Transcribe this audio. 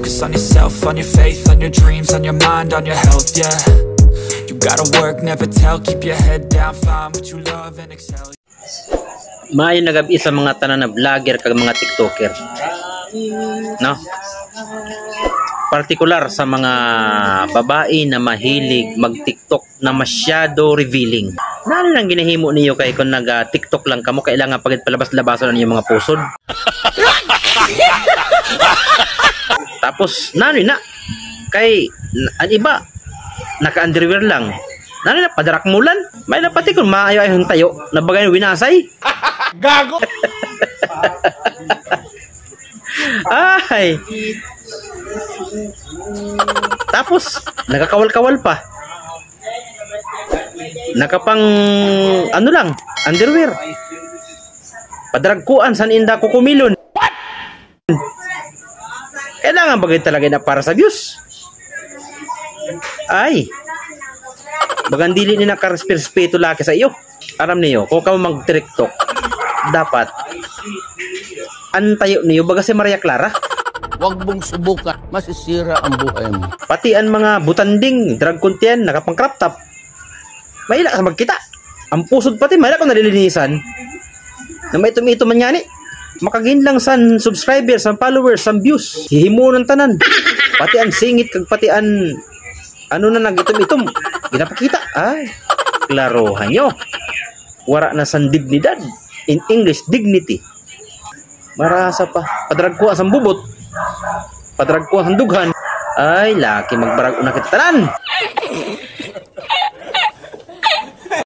focus on yourself, on your faith, on your dreams, on your mind, on your health, yeah. You gotta work, never tell, keep your head down, find what you love and excel. Maayo na gabi sa mga tanan na vlogger kag mga tiktoker, no? Partikular sa mga babae na mahilig mag-tiktok na masyado revealing. Nalo lang ginahimo niyo kay kung nag-tiktok lang kamo, kailangan pagit palabas-labasan na yung mga pusod. Tapos nalo na kay ang iba naka-underwear lang. Nalo na padarak mulan. May napati kung maayo ay tayo na bagay winasay. Gago. Ay. Tapos nakakawal-kawal pa. Nakapang ano lang, underwear. Padragkuan san inda ko kumilon. Kailangan bagay talaga na para sa views. Ay. Bagan dili ni nakarespeto laki sa iyo. Aram niyo, kung ka mag-tiktok, dapat antayo niyo baga si Maria Clara. Huwag mong subukan, masisira ang buhay mo. Pati ang mga butanding, drag content, nakapang crop top. Maila ka magkita. Ang pusod pati, maila ko nalilinisan. Na may tumito man yan makagin lang san subscribers, san followers, san views. Hihimo ng tanan. Pati ang singit, kag pati ang ano na nagitom-itom. Ginapakita. Ay, klarohan nyo. Wara na san dignidad. In English, dignity. Marasa pa. Padrag ko ang bubot. Padrag ko ang dughan. Ay, laki magbarag una kita tanan.